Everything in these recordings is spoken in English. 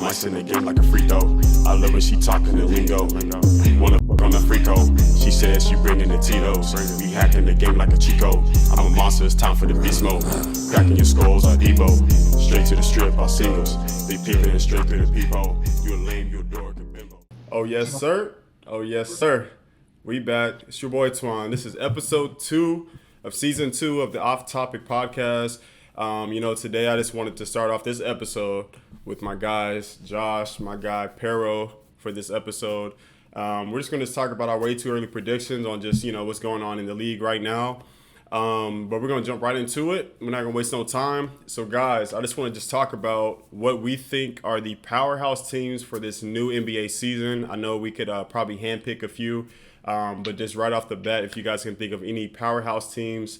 ice in the game like a free throw. I love when she talking the lingo. Wanna fuck on the freako. She says she bringing the Tito's. We hacking the game like a Chico. I'm a monster, it's time for the beast mode. Cracking your skulls on Debo. Straight to the strip, all singles. They peeping straight through the peephole. You a lame, you a dork, a bimbo. Oh yes, sir. Oh yes, sir. We back. It's your boy Twan. This is episode 2 of season 2 of the OffTopic podcast. Today I just wanted to start off this episode with my guys, Josh, my guy Pero, for this episode. We're just going to talk about our way too early predictions on just, what's going on in the league right now. But we're going to jump right into it. We're not going to waste no time. So, guys, I just want to just talk about what we think are the powerhouse teams for this new NBA season. I know we could probably handpick a few, but just right off the bat, if you guys can think of any powerhouse teams,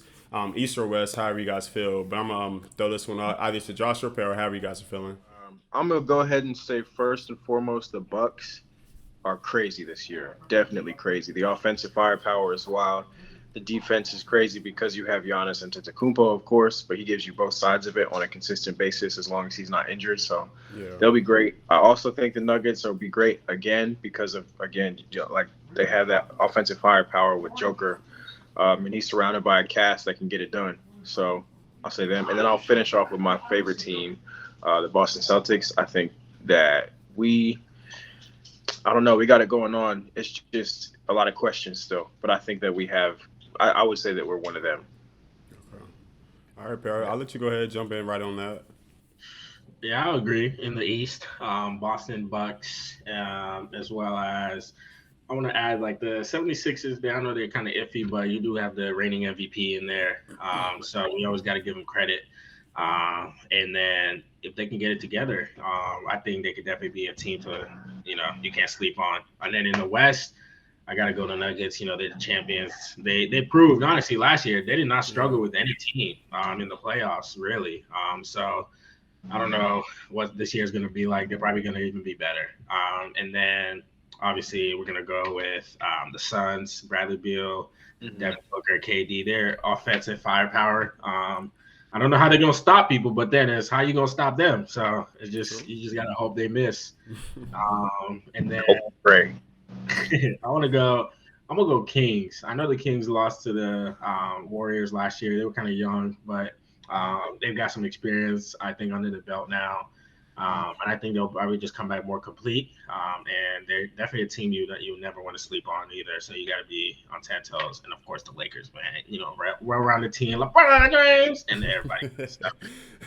East or West, however you guys feel. But I'm going to throw this one out either to Josh or Pero, however you guys are feeling. I'm going to go ahead and say first and foremost, the Bucks are crazy this year. Definitely crazy. The offensive firepower is wild. The defense is crazy because you have Giannis Antetokounmpo, of course, but he gives you both sides of it on a consistent basis as long as he's not injured. So they'll be great. I also think the Nuggets will be great again because of, they have that offensive firepower with Joker. And he's surrounded by a cast that can get it done. So I'll say them. And then I'll finish off with my favorite team, the Boston Celtics. I think that we got it going on. It's just a lot of questions still. But I think that we have – I would say that we're one of them. Okay. All right, Perry. I'll let you go ahead and jump in right on that. Yeah, I'll agree. In the East, Boston Bucks, as well as I want to add like the 76ers. I know they're kind of iffy, but you do have the reigning MVP in there. So we always got to give them credit. And then if they can get it together, I think they could definitely be a team to, you can't sleep on. And then in the West, I got to go to Nuggets. They're the champions. They proved, honestly, last year they did not struggle with any team in the playoffs, really. So I don't know what this year is going to be like. They're probably going to even be better. And then, obviously, we're going to go with the Suns, Bradley Beal, Devin Booker, KD. Their offensive firepower. I don't know how they're going to stop people, but then it's how you going to stop them. So it's just you just got to hope they miss. And then pray. I'm gonna go Kings. I know the Kings lost to the Warriors last year. They were kind of young, but they've got some experience, I think, under the belt now. And I think they'll probably just come back more complete. And they're definitely a team that you never want to sleep on either. So you got to be on 10 toes. And, of course, the Lakers, man. We're around the team, LeBron James, and everybody.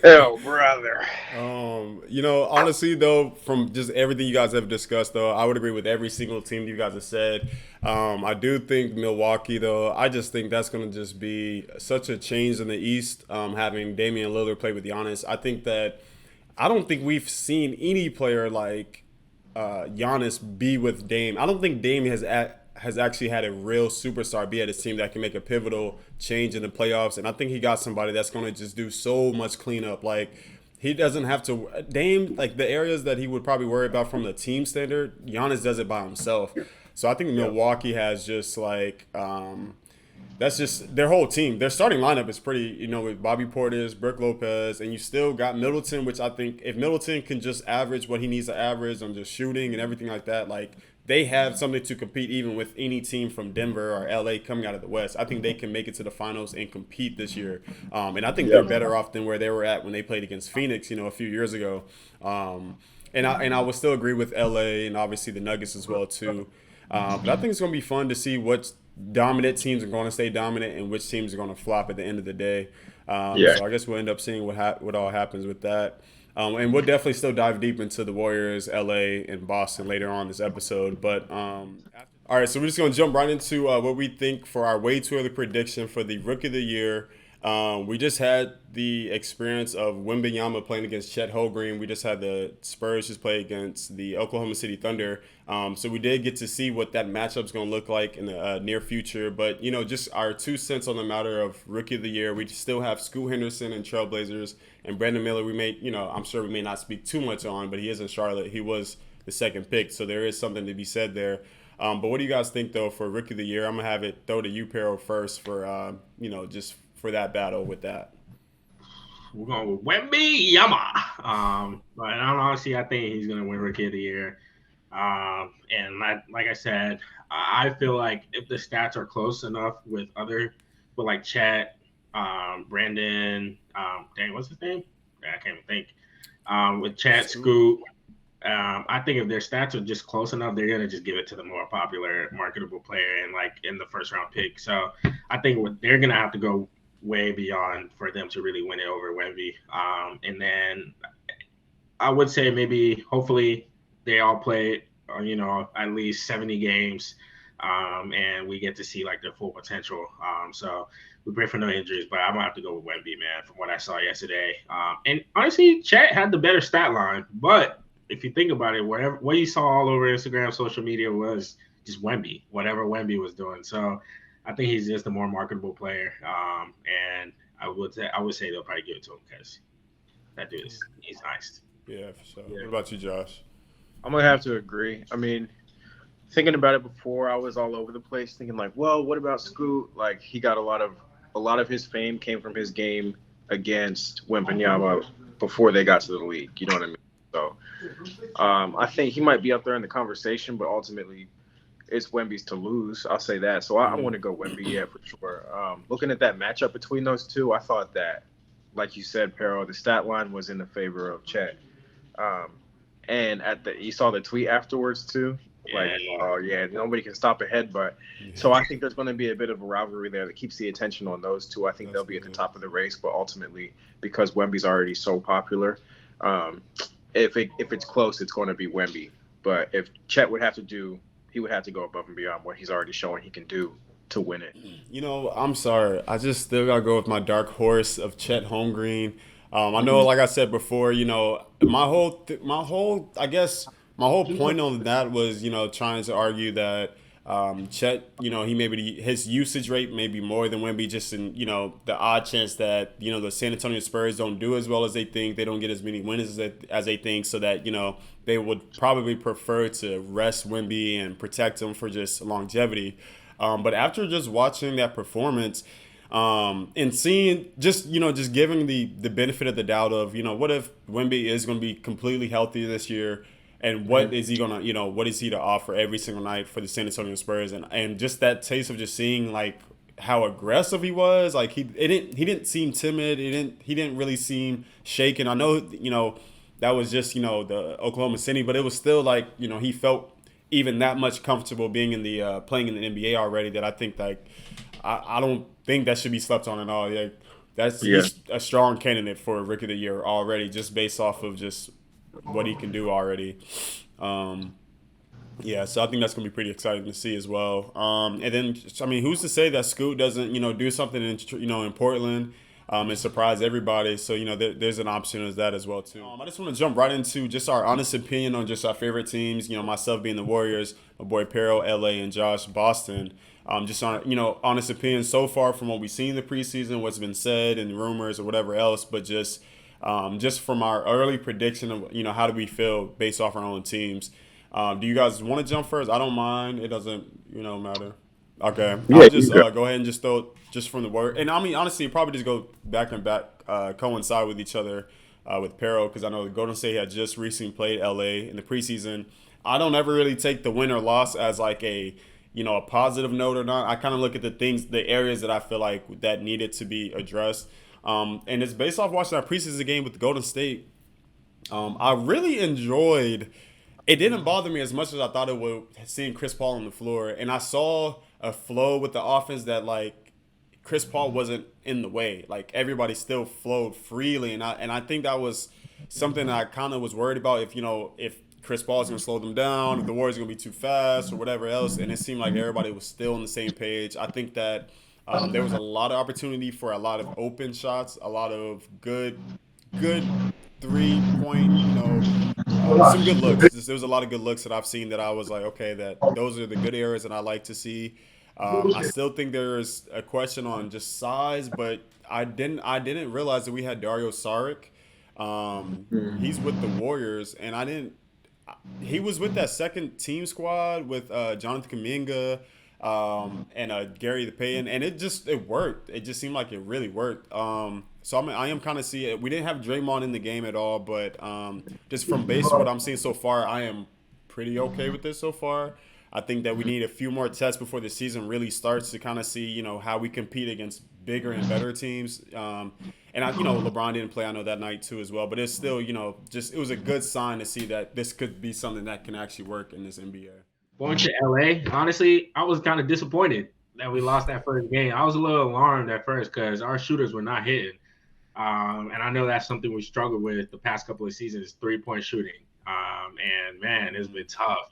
Oh, brother. Honestly, though, from just everything you guys have discussed, though, I would agree with every single team you guys have said. I do think Milwaukee, though, I just think that's going to just be such a change in the East, having Damian Lillard play with Giannis. I don't think we've seen any player like Giannis be with Dame. I don't think Dame has actually had a real superstar be at his team that can make a pivotal change in the playoffs. And I think he got somebody that's going to just do so much cleanup. Like, he doesn't have to – Dame, like, the areas that he would probably worry about from the team standard, Giannis does it by himself. So I think Milwaukee has just, like that's just their whole team. Their starting lineup is pretty, with Bobby Portis, Brook Lopez, and you still got Middleton, which I think if Middleton can just average what he needs to average on just shooting and everything like that, like they have something to compete even with any team from Denver or LA coming out of the West. I think they can make it to the finals and compete this year. And I think they're better off than where they were at when they played against Phoenix, a few years ago. And I would still agree with LA and obviously the Nuggets as well too. But I think it's going to be fun to see what dominant teams are going to stay dominant and which teams are going to flop at the end of the day. So I guess we'll end up seeing what all happens with that. And we'll definitely still dive deep into the Warriors, LA, and Boston later on this episode. But all right, so we're just going to jump right into what we think for our way too early prediction for the Rookie of the Year. We just had the experience of Wembanyama playing against Chet Holmgren. We just had the Spurs just play against the Oklahoma City Thunder. So we did get to see what that matchup is going to look like in the near future. But, just our 2 cents on the matter of Rookie of the Year. We still have Scoot Henderson and Trailblazers. And Brandon Miller, I'm sure we may not speak too much on, but he is in Charlotte. He was the second pick. So there is something to be said there. But what do you guys think, though, for Rookie of the Year? I'm going to have it throw to you, Pero, first for, just for that battle with that. we're going with Wemby Yama. But honestly, I think he's gonna win Rookie of the Year. And like I said, I feel like if the stats are close enough with like Chet, Brandon, dang, what's his name? I can't even think. With Chet, Scoot. Scoot, I think if their stats are just close enough, they're gonna just give it to the more popular, marketable player and like in the first round pick. So I think they're gonna have to go way beyond for them to really win it over Wemby. And then I would say maybe hopefully they all play, at least 70 games, and we get to see like their full potential. So we pray for no injuries, but I'm gonna have to go with Wemby, man, from what I saw yesterday. And honestly, Chet had the better stat line, but if you think about it, what you saw all over Instagram, social media was just Wemby, whatever Wemby was doing. So I think he's just a more marketable player, and I would say they'll probably give it to him because that dude he's nice. Yeah, for sure. Yeah, What about you, Josh? I'm gonna have to agree. I mean, thinking about it before, I was all over the place, thinking like, well, what about Scoot? Like, he got a lot of his fame came from his game against Wembanyama before they got to the league. You know what I mean? So, I think he might be up there in the conversation, but ultimately, it's Wemby's to lose. I'll say that. So I want to go Wemby, yeah, for sure. Looking at that matchup between those two, I thought that, like you said, Pero, the stat line was in the favor of Chet. Um, and you saw the tweet afterwards too. Like, Yeah, oh yeah, nobody can stop a headbutt. Yeah, So I think there's going to be a bit of a rivalry there that keeps the attention on those two. I think they'll that's be at the good. top of the race, but ultimately, because Wemby's already so popular, um, if it's close, it's going to be Wemby. But if Chet he would have to go above and beyond what he's already showing he can do to win it. I'm sorry. I just still gotta go with my dark horse of Chet Holmgren. I know, Mhm. like I said before, I guess, my whole point on that was, trying to argue that Chet, he maybe his usage rate may be more than Wemby, just in, the odd chance that, the San Antonio Spurs don't do as well as they think, they don't get as many wins as they think, so that, they would probably prefer to rest Wemby and protect him for just longevity. But after just watching that performance, and seeing just giving the benefit of the doubt of, what if Wemby is going to be completely healthy this year, and what Mhm. is he gonna, what is he to offer every single night for the San Antonio Spurs, and just that taste of just seeing like how aggressive he was, like he didn't seem timid, he didn't really seem shaken. I know, that was just, the Oklahoma City, but it was still like, he felt even that much comfortable being in the playing in the NBA already, that I think like I don't think that should be slept on at all. Yeah, Yeah. he's a strong candidate for Rookie of the Year already, just based off of just what he can do already. Um, yeah, so I think that's gonna be pretty exciting to see as well. And then, I mean, who's to say that Scoot doesn't, do something in Portland, and surprise everybody? So, there's an option as that as well too. I just want to jump right into just our honest opinion on just our favorite teams. Myself being the Warriors, my boy Pero, LA, and Josh, Boston. Just on, honest opinion so far from what we've seen in the preseason, what's been said and rumors or whatever else, but just from our early prediction of, how do we feel based off our own teams. Do you guys want to jump first? I don't mind. It doesn't, matter. Okay, I'll Yeah, you just go. go ahead and just throw just from the word. And I mean, honestly, probably just go back and back, coincide with each other with Pero, because I know Golden State had just recently played LA in the preseason. I don't ever really take the win or loss as like a positive note or not. I kind of look at the areas that I feel like that needed to be addressed. And it's based off watching that preseason game with Golden State. I really enjoyed. It didn't bother me as much as I thought it would, seeing Chris Paul on the floor, and I saw a flow with the offense that like Chris Paul wasn't in the way. Like everybody still flowed freely, and I think that was something that I kind of was worried about. If Chris Paul is going to slow them down, if the Warriors are going to be too fast or whatever else, and it seemed like everybody was still on the same page. I think that there was a lot of opportunity for a lot of open shots, a lot of good 3 point, some good looks. There was a lot of good looks that I've seen that I was like, okay, that those are the good areas that I like to see. I still think there's a question on just size, but I didn't realize that we had Dario Saric. He's with the Warriors, and I didn't. He was with that second team squad with Jonathan Kuminga, and Gary the Payton, and it worked. It just seemed like it really worked. So I am kind of seeing. We didn't have Draymond in the game at all, but just from base what I'm seeing so far, I am pretty okay with this so far. I think that we need a few more tests before the season really starts to kind of see, how we compete against bigger and better teams. And LeBron didn't play. I know that night too as well. But it's still, just it was a good sign to see that this could be something that can actually work in this NBA. Going to LA, honestly, I was kind of disappointed that we lost that first game. I was a little alarmed at first because our shooters were not hitting. And I know that's something we struggled with the past couple of seasons, 3-point shooting. And man, it's been tough.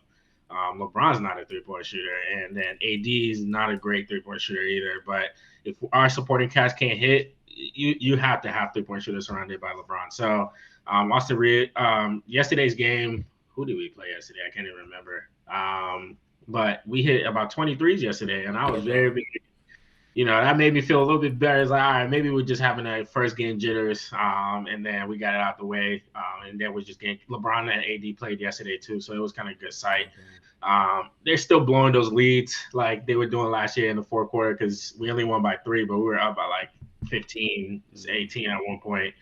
LeBron's not a 3-point shooter, and then AD is not a great 3-point shooter either. But if our supporting cast can't hit, you have to have 3-point shooters surrounded by LeBron. So Austin Reed, yesterday's game, who did we play yesterday? I can't even remember. But we hit about 23s yesterday, and I was very that made me feel a little bit better. It's like, all right, maybe we're just having a first game jitters, and then we got it out the way, and then we just getting LeBron and AD played yesterday too, so it was kind of a good sight. They're still blowing those leads like they were doing last year in the fourth quarter because we only won by 3, but we were up by like 15, 18 at one point.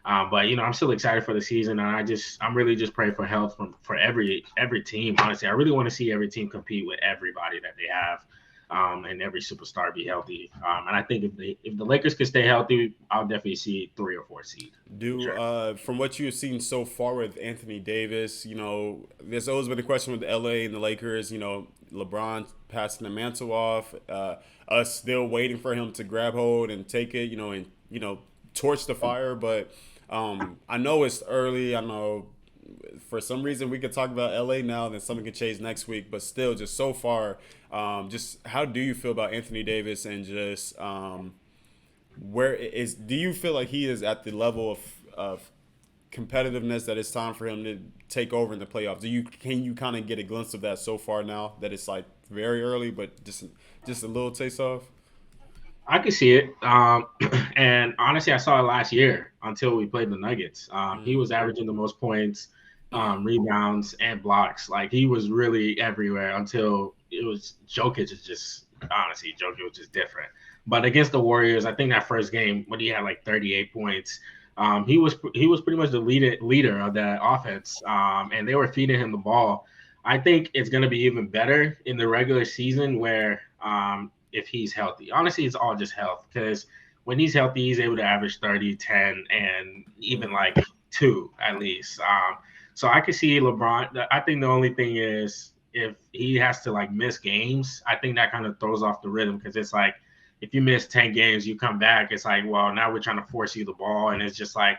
But I'm still excited for the season, and I'm really just praying for health for every team. Honestly, I really want to see every team compete with everybody that they have. And every superstar be healthy. And I think if the Lakers could stay healthy, I'll definitely see 3 or 4 seed. From what you've seen so far with Anthony Davis, there's always been a question with LA and the Lakers. LeBron passing the mantle off, us still waiting for him to grab hold and take it. And torch the fire. But I know it's early. I know. For some reason, we could talk about LA now, then something could change next week. But still, just so far, just how do you feel about Anthony Davis and just do you feel like he is at the level of competitiveness that it's time for him to take over in the playoffs? Can you kind of get a glimpse of that so far now that it's like very early, but just a little taste off? I can see it. And honestly, I saw it last year until we played the Nuggets. He was averaging the most points, rebounds, and blocks. Like, he was really everywhere until it was Jokic is just, honestly, Jokic was just different. But against the Warriors, I think that first game when he had like 38 points, he was pretty much the leader of that offense, and they were feeding him the ball. I think it's going to be even better in the regular season where if he's healthy. Honestly, it's all just health because when he's healthy, he's able to average 30, 10, and even like 2 at least. So I could see LeBron. I think the only thing is if he has to like miss games, I think that kind of throws off the rhythm because it's like if you miss 10 games, you come back, it's like, well, now we're trying to force you the ball, and it's just like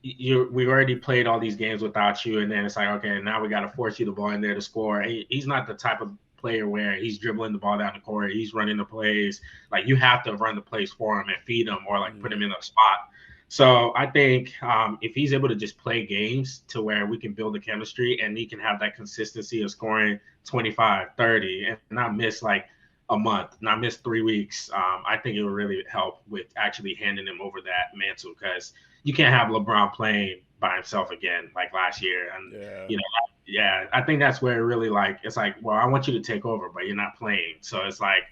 we already played all these games without you, and then it's like, okay, now we got to force you the ball in there to score. He's not the type of player where he's dribbling the ball down the court, he's running the plays. Like, you have to run the plays for him and feed him or like put him in a spot. So I think if he's able to just play games to where we can build the chemistry and he can have that consistency of scoring 25, 30 and not miss like a month, not miss 3 weeks, I think it would really help with actually handing him over that mantle because you can't have LeBron playing by himself again like last year. And, I think that's where it really like, it's like, well, I want you to take over, but you're not playing. So it's like,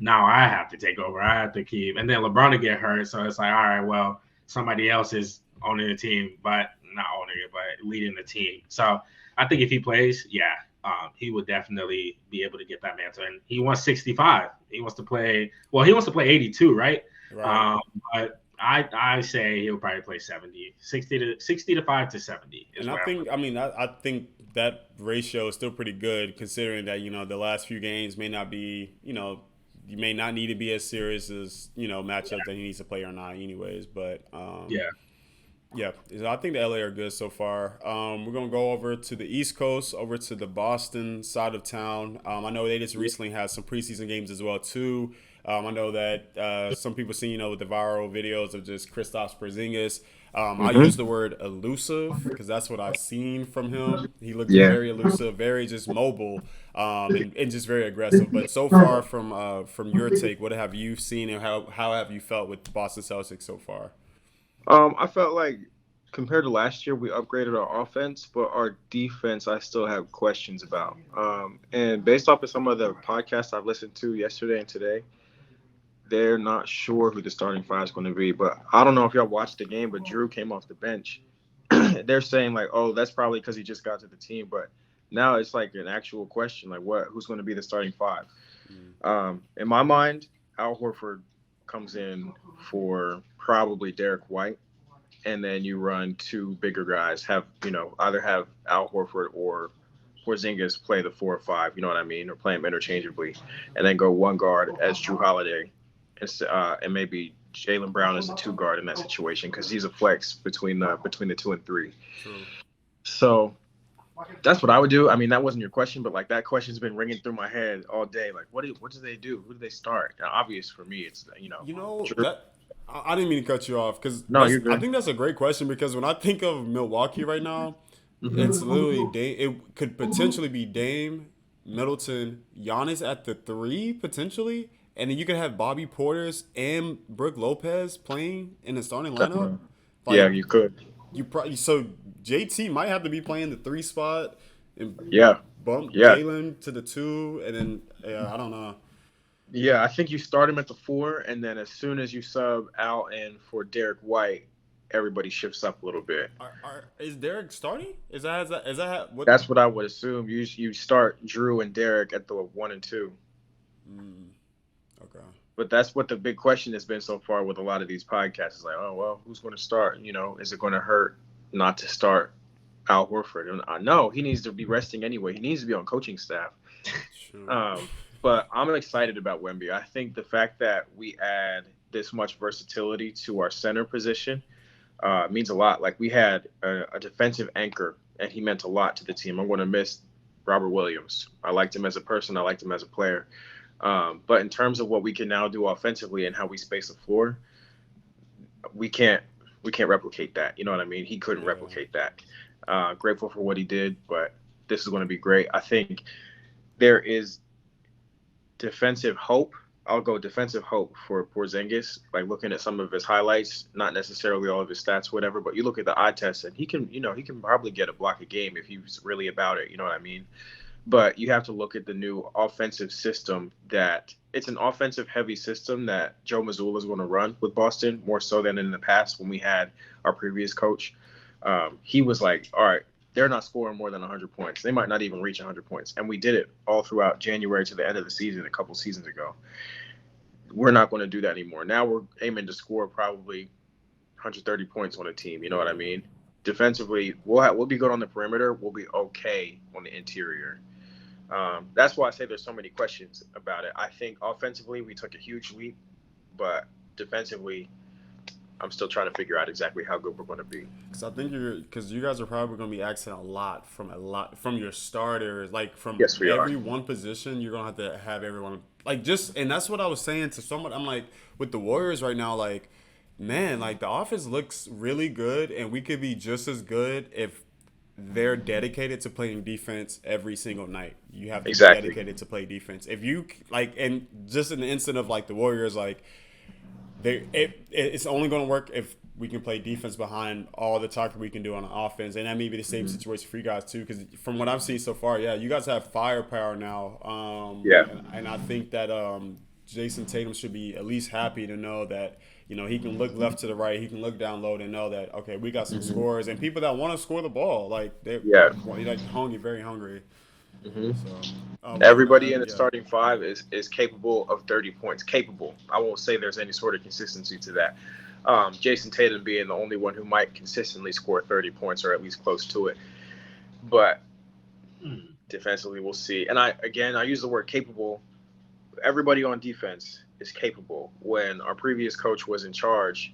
now I have to take over. I have to keep. And then LeBron to get hurt. So it's like, all right, well, somebody else is owning the team, but not owning it, but leading the team. So I think if he plays, he would definitely be able to get that mantle. And he wants 65. He wants to play 82, right? But I say he'll probably play 70, 60 to 5 to 70. And I think that ratio is still pretty good considering that, the last few games may not be, you may not need to be as serious as, matchup that he needs to play or not anyways. But, so I think the LA are good so far. We're going to go over to the East Coast, over to the Boston side of town. I know they just recently had some preseason games as well, too. I know that some people see, with the viral videos of just Kristaps Porzingis. I use the word elusive because that's what I've seen from him. He looks very elusive, very just mobile, and just very aggressive. But so far from your take, what have you seen and how have you felt with Boston Celtics so far? I felt like compared to last year, we upgraded our offense, but our defense, I still have questions about. And based off of some of the podcasts I've listened to yesterday and today, they're not sure who the starting five is going to be. But I don't know if y'all watched the game, but Drew came off the bench. They're saying like, oh, that's probably because he just got to the team. But now it's like an actual question, like what? Who's going to be the starting five? Mm. In my mind, Al Horford comes in for probably Derek White, and then you run two bigger guys. Have either have Al Horford or Porzingis play the 4 or 5. You know what I mean, or play them interchangeably, and then go one guard as Drew Holiday, and maybe Jaylen Brown as a two guard in that situation because he's a flex between the 2 and 3. True. So that's what I would do. I mean, that wasn't your question, but like that question's been ringing through my head all day. Like, what do they do? Who do they start? Now, obvious for me, it's You know Drew. that I didn't mean to cut you off because No, you're I good. think that's a great question because when I think of Milwaukee right now, it's Hmm. literally Dame. It could potentially be Dame, Middleton, Giannis at the 3 potentially, and then you could have Bobby Porter's and Brook Lopez playing in the starting lineup. Yeah, Like you could. you probably so JT might have to be playing the 3 spot and Yeah, bump yeah, Jalen to the 2, and then I don't know. yeah. I think you start him at the 4, and then as soon as you sub out in for Derek White, everybody shifts up a little bit. Is Derek starting? Is that what? That's what I would assume. You start Drew and Derek at the 1 and 2. Mm, okay. But that's what the big question has been so far with a lot of these podcasts. Is like, oh well, who's going to start? Is it going to hurt not to start Al Horford? And I know he needs to be resting anyway. He needs to be on coaching staff. True. Um, but I'm excited about Wemby. I think the fact that we add this much versatility to our center position means a lot. Like we had a defensive anchor, and he meant a lot to the team. I'm going to miss Robert Williams. I liked him as a person. I liked him as a player. But in terms of what we can now do offensively and how we space the floor, we can't we can't replicate that. You know what I mean? He couldn't Yeah. replicate that. Grateful for what he did, but this is going to be great. I think there is defensive hope. I'll go defensive hope for Porzingis. Like looking at some of his highlights, not necessarily all of his stats, whatever, but you look at the eye test and he can probably get a block a game if he's really about it. You know what I mean? But you have to look at the new offensive system that it's an offensive heavy system that Joe Mazzulla is going to run with Boston more so than in the past when we had our previous coach. He was like, all right, they're not scoring more than 100 points. They might not even reach 100 points. And we did it all throughout January to the end of the season a couple seasons ago. We're not going to do that anymore. Now we're aiming to score probably 130 points on a team. You know what I Yeah. mean? Defensively, we'll be good on the perimeter. We'll be okay on the interior. That's why I say there's so many questions about it. I think offensively we took a huge leap, but defensively, I'm still trying to figure out exactly how good we're going to be. Because I think because you guys are probably going to be asking a lot from your starters, like from Yes, we are. every one position. You're going to have everyone like just, and that's what I was saying to someone. I'm like, with the Warriors right now, like, man, like the offense looks really good, and we could be just as good if they're dedicated to playing defense every single night. You have to be Exactly. dedicated to play defense. If you like, and just in the instant of like the Warriors, like it's only going to work if we can play defense behind all the talk we can do on offense, and that may be the same Mm-hmm. situation for you guys too. Because from what I've seen so far, yeah, you guys have firepower now, Yeah. and I think that Jason Tatum should be at least happy to know that he can look left to the right, he can look down low, and know that okay, we got some Mm-hmm. scores and people that want to score the ball, like they're Yeah. like hungry, very hungry. Mm-hmm. So, but Everybody in the yeah, starting five is capable of 30 points. Capable. I won't say there's any sort of consistency to that. Jason Tatum being the only one who might consistently score 30 points or at least close to it. But defensively, we'll see. And I use the word capable. Everybody on defense is capable. When our previous coach was in charge,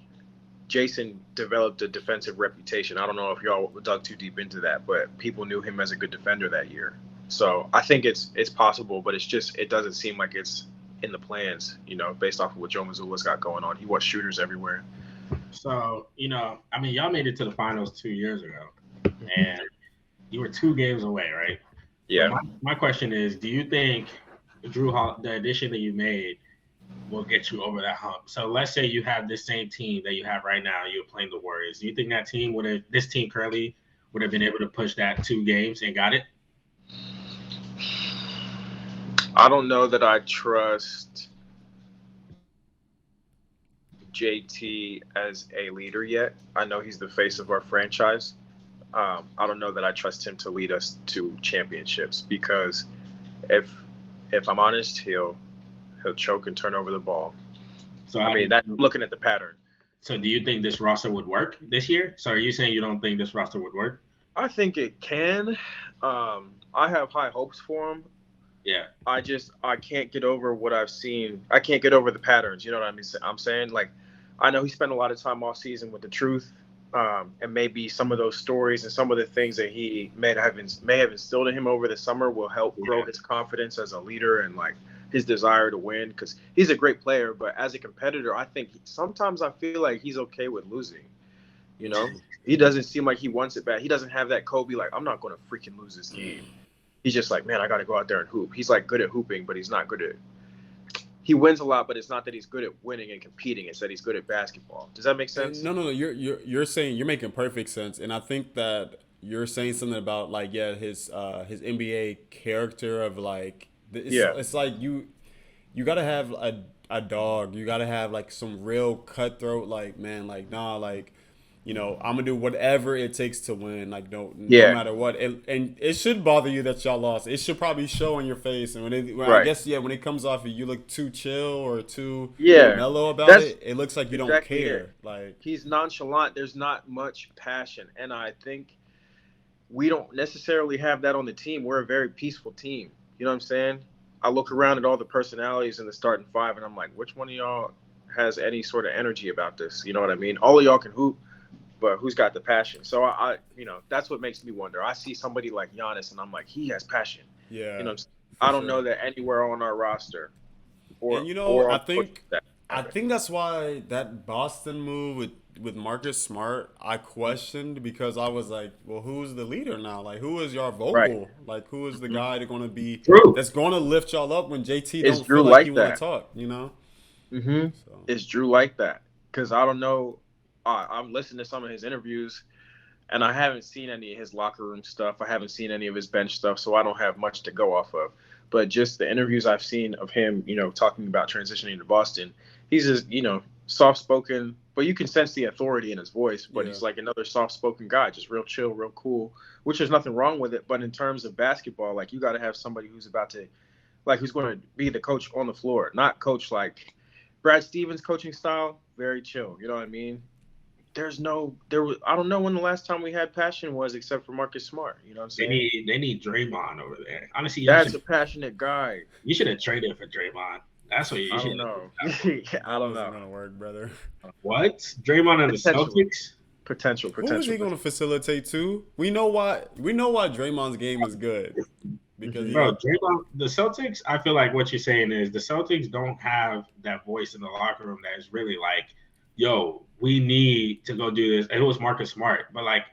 Jason developed a defensive reputation. I don't know if y'all dug too deep into that, but people knew him as a good defender that year. So I think it's possible, but it doesn't seem like it's in the plans, based off of what Joe Mazzulla's got going on. He wants shooters everywhere. So, I mean, y'all made it to the finals 2 years ago, and you were 2 games away, right? So Yeah. my question is, do you think the addition that you made will get you over that hump. So let's say you have this same team that you have right now. You're playing the Warriors. Do you think that team would have, this team currently would have been able to push that 2 games and got it? I don't know that I trust JT as a leader yet. I know he's the face of our franchise. I don't know that I trust him to lead us to championships because if I'm honest, he'll choke and turn over the ball. So I how do mean, you, that looking at the pattern. so do you think this roster would work this year? So are you saying you don't think this roster would work? I think it can. I have high hopes for him. Yeah. I can't get over what I've seen. I can't get over the patterns. You know what I mean? I'm saying, like, I know he spent a lot of time all season with the truth, and maybe some of those stories and some of the things that he may have instilled in him over the summer will help grow Yeah. his confidence as a leader and like his desire to win. Because he's a great player, but as a competitor, I think sometimes I feel like he's okay with losing. You know, he doesn't seem like he wants it bad. He doesn't have that Kobe like I'm not going to freaking lose this game. He's just like, man, I got to go out there and hoop. He's like good at hooping, but he's not good at. He wins a lot, but it's not that he's good at winning and competing. It's that he's good at basketball. Does that make sense? No, no, no. You're saying you're making perfect sense, and I think that you're saying something about like yeah his NBA character of like Yeah, it's like you gotta have a dog. You gotta have like some real cutthroat like man like nah like I'm gonna do whatever it takes to win. Like no yeah, matter what. And it should bother you that y'all lost. It should probably show on your face. And I right. guess yeah, when it comes off, you look too chill or too Yeah, mellow about that's it. It looks like you don't exactly it. care. Like He's nonchalant. There's not much passion, and I think we don't necessarily have that on the team. We're a very peaceful team. You know what I'm saying? I look around at all the personalities in the starting five, and I'm like, which one of y'all has any sort of energy about this? You know what I mean? All of y'all can hoop, but who's got the passion? So that's what makes me wonder. I see somebody like Giannis, and I'm like, he has passion. You yeah, know, for I don't know sure. that anywhere on our roster And or I on the coaching think staff I have it. think that's why that Boston move with Marcus Smart I questioned because I was like, well, who's the leader now? Like, who is your Right. vocal? Like, who is the Mhm. guy that's gonna be Drew. that's gonna lift y'all up when JT Is don't feel Drew like he like want to that? talk? You know? So Is Drew like that? Because I don't know. I'm listening to some of his interviews, and I haven't seen any of his locker room stuff. I haven't seen any of his bench stuff, so I don't have much to go off of. But just the interviews I've seen of him, talking about transitioning to Boston, he's just, soft spoken, but you can sense the authority in his voice. But yeah, he's like another soft spoken guy, just real chill, real cool, which there's nothing wrong with it. But in terms of basketball, like you got to have somebody who's about to, like, who's going to be the coach on the floor, not coach like Brad Stevens coaching style, very chill. You know what I mean? I don't know when the last time we had passion was except for Marcus Smart. You know what I'm saying? They need Draymond over there. Honestly, That's a passionate guy. you should have traded for Draymond. That's what you I should don't know. have. I that don't wasn't know. gonna work, brother. What? Draymond and the Potential, Celtics? potential, Who is potential, he gonna potential. facilitate to? We know why Draymond's game is good because Hmm. he Bro, got Draymond, the Celtics, I feel like what you're saying is the Celtics don't have that voice in the locker room that is really like, yo, we need to go do this. And it was Marcus Smart. But like,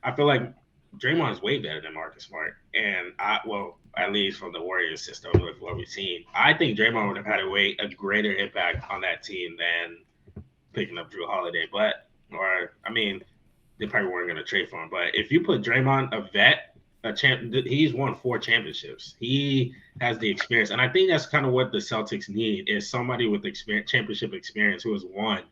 I feel like Draymond is way better than Marcus Smart. And well, at least from the Warriors system with what we've seen, I think Draymond would have had a greater impact on that team than picking up Drew Holiday. I mean, they probably weren't going to trade for him. But if you put Draymond, a vet, a champ, he's won 4 championships. He has the experience, and I think that's kind of what the Celtics need is somebody with experience, championship experience who has won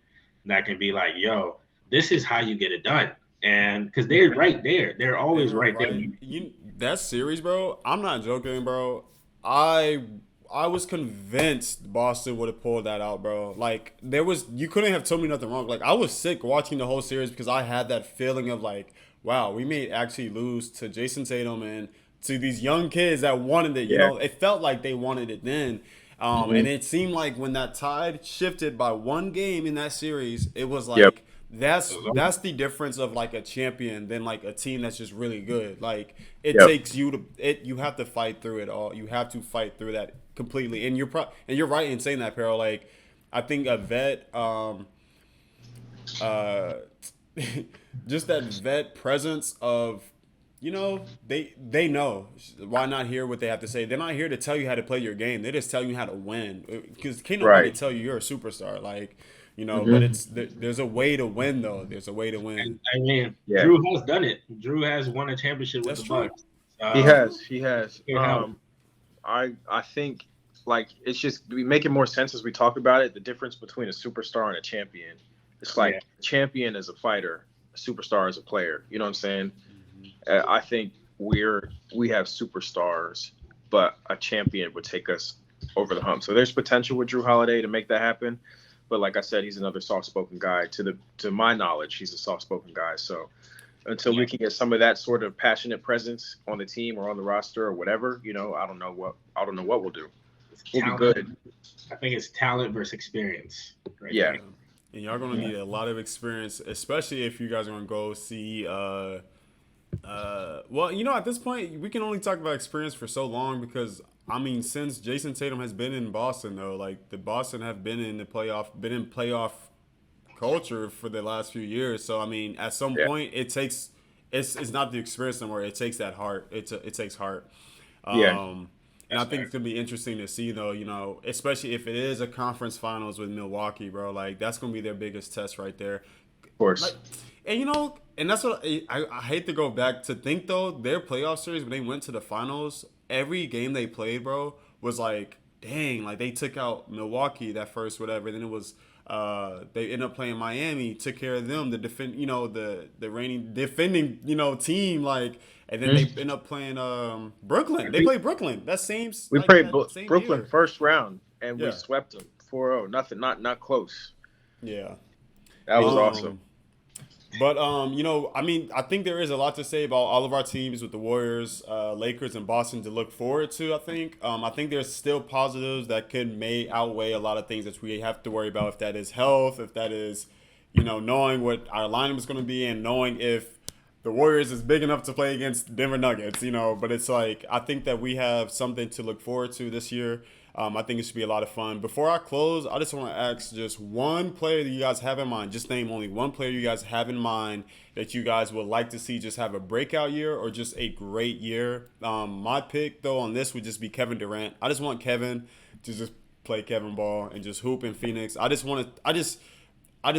that can be like, yo, this is how you get it done. And because they're right there, they're they always were right there. right. That series, bro. I'm not joking, bro. I I was convinced Boston would have pulled that out, bro. Like you couldn't have told me nothing wrong. Like I was sick watching the whole series because I had that feeling of like, wow, we may actually lose to Jason Tatum and to these young kids that wanted it. Yeah. It felt like they wanted it then. Hmm. And it seemed like when that tide shifted by one game in that series, it was Yep. like that's the difference of like a champion than like a team that's just really good. Like it Yep. takes you have to fight through it all. You have to fight through that completely. And you're right in saying that, Peril. Like I think a vet uh just that vet presence of they know. Why not hear what they have to say? They're not here to tell you how to play your game. They just tell you how to win. Because can't nobody Right. tell you you're a superstar. But Hmm. there's a way to win though. There's a way to win. And I mean, Yeah, Drew has done it. Drew has won a championship with That's the true. Bucks. he So has. He has. it helps. I think like it's just we make it more sense as we talk about it. The difference between a superstar and a champion. It's Yeah, like a champion as a fighter, a superstar as a player. You know what I'm saying? Mhm. I think we have superstars, but a champion would take us over the hump. So there's potential with Drew Holiday to make that happen. But like I said, he's another soft-spoken guy. To my knowledge, he's a soft-spoken guy. So until yeah. we can get some of that sort of passionate presence on the team or on the roster or whatever, I don't know what we'll do. It's We'll be talent. good. I think it's talent versus experience right Yeah. there. Yeah. And y'all gonna Yeah. need a lot of experience, especially if you guys are gonna go see. Well, at this point, we can only talk about experience for so long because I mean, since Jason Tatum has been in Boston, though, like the Boston have been in playoff culture for the last few years. So I mean, at some Yeah. point, it's not the experience anymore. It takes that heart. It takes heart. Yeah. And I That's think fair. it's gonna be interesting to see though, especially if it is a conference finals with Milwaukee, bro. Like that's gonna be their biggest test right there. Of Like, course. and that's what I hate to go back to think though. Their playoff series when they went to the finals, every game they played, bro, was like, dang, like they took out Milwaukee that first whatever. Then it was they ended up playing Miami, took care of them, the defend, the reigning defending, team, like, and then they Mhm. end up playing Brooklyn. I They think played Brooklyn. That same we like played that same Brooklyn year. first round and we Yeah, swept them 4-0. Nothing, not close. yeah. That was awesome. Um, But I mean, I think there is a lot to say about all of our teams with the Warriors, Lakers, and Boston to look forward to. I think there's still positives that may outweigh a lot of things that we have to worry about. If that is health, if that is, knowing what our lineup is going to be, and knowing if the Warriors is big enough to play against Denver Nuggets. But it's like I think that we have something to look forward to this year. I think it should be a lot of fun. Before I close, I just want to ask just one player that you guys have in mind. Just name only one player you guys have in mind that you guys would like to see just have a breakout year or just a great year. My pick, though, on this would just be Kevin Durant. I just want Kevin to just play Kevin ball and just hoop in Phoenix. I just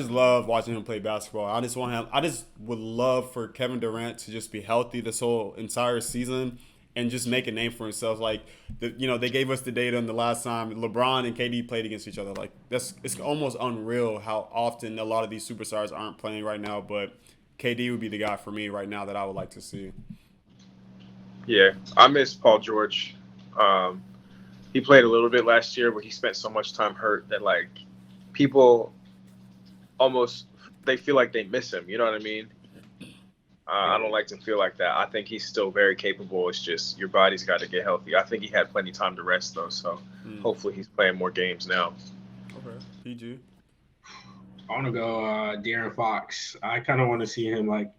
love watching him play basketball. I just want him. I just would love for Kevin Durant to just be healthy this whole entire season and just make a name for himself. Like, they gave us the data on the last time LeBron and KD played against each other. Like, it's almost unreal how often a lot of these superstars aren't playing right now. But KD would be the guy for me right now that I would like to see. Yeah, I miss Paul George. Um, he played a little bit last year, but he spent so much time hurt that like people almost they feel like they miss him. You know what I mean? I Yeah. don't like to feel like that. I think he's still very capable. It's just your body's got to get healthy. I think he had plenty of time to rest though, so Hmm. hopefully he's playing more games now. Okay. PG. I want to go De'Aaron Fox. I kind of want to see him like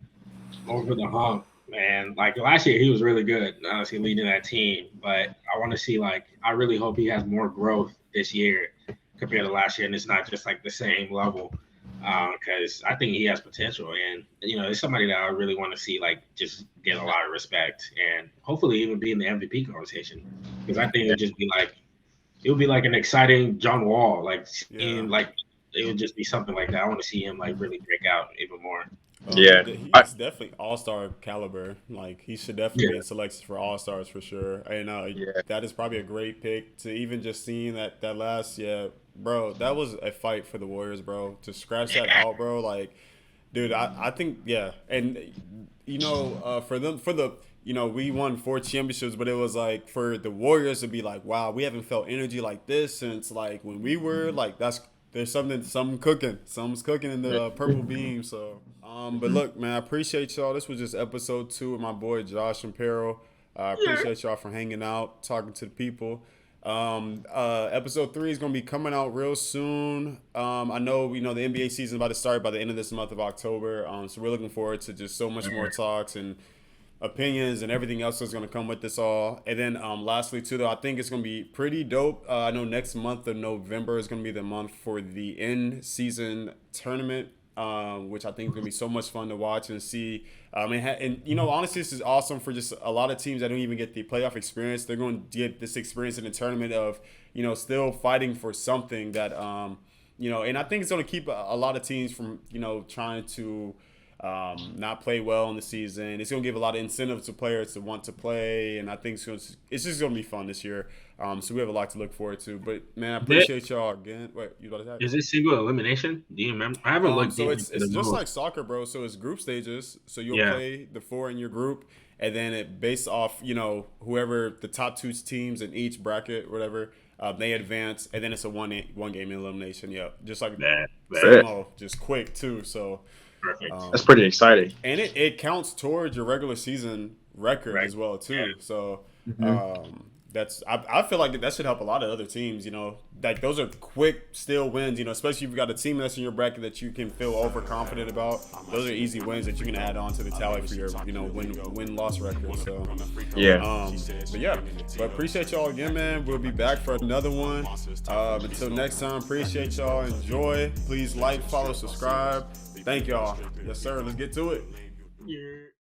over the hump. And like last year, he was really good, honestly, leading that team. But I want to see like I really hope he has more growth this year compared to last year, and it's not just like the same level. Because I think he has potential, and it's somebody that I really want to see like just get a lot of respect, and hopefully even be in the MVP conversation. Because I think Yeah, it would be like an exciting John Wall, like Yeah. seeing like it would just be something like that. I want to see him like really break out even more. yeah, He's definitely all star caliber. Like he should definitely Yeah, be in selections for all stars for sure. And yeah. that is probably a great pick to even just seeing that last bro. That was a fight for the Warriors, bro. To scratch that out, bro. Like, dude, I think and for them we won 4 championships, but it was like for the Warriors to be like, wow, we haven't felt energy like this since like when we were like there's something cooking. Something's cooking in the purple beam. So, but look, man, I appreciate y'all. This was just episode 2 with my boy Josh and Peril. I appreciate y'all for hanging out, talking to the people. Episode 3 is gonna be coming out real soon. I know the NBA season is about to start by the end of this month of October. So we're looking forward to just so much more talks and opinions and everything else that's going to come with this all. And then lastly too though, I think it's going to be pretty dope. I know next month of November is going to be the month for the in season tournament which I think is gonna be so much fun to watch and see. And you know, honestly, this is awesome for just a lot of teams that don't even get the playoff experience. They're going to get this experience in the tournament of, you know, still fighting for something that, you know, and I think it's going to keep a lot of teams from, you know, trying to not play well in the season. It's going to give a lot of incentive to players to want to play, and I think it's just going to be fun this year. So we have a lot to look forward to. But man, I appreciate y'all again. Wait, you about to have? Is it single elimination? Do you remember? I haven't looked. So it's just like soccer, bro. So it's group stages. So you'll play the 4 in your group, and then it based off, you know, whoever the top 2 teams in each bracket, whatever, they advance, and then it's a one game elimination. Yeah, just like that. Just quick too. So. Perfect. That's pretty exciting. And it counts towards your regular season record as well too. Yeah. So I feel like that should help a lot of other teams, you know. Like those are quick still wins, you know, especially if you've got a team that's in your bracket that you can feel overconfident about. Those are easy wins that you can add on to the tally for your, you know, win-loss record. So but appreciate y'all again, man. We'll be back for another one. Until next time, appreciate y'all. Enjoy. Please like, follow, subscribe. Thank y'all. Yes, sir. Let's get to it. Yeah.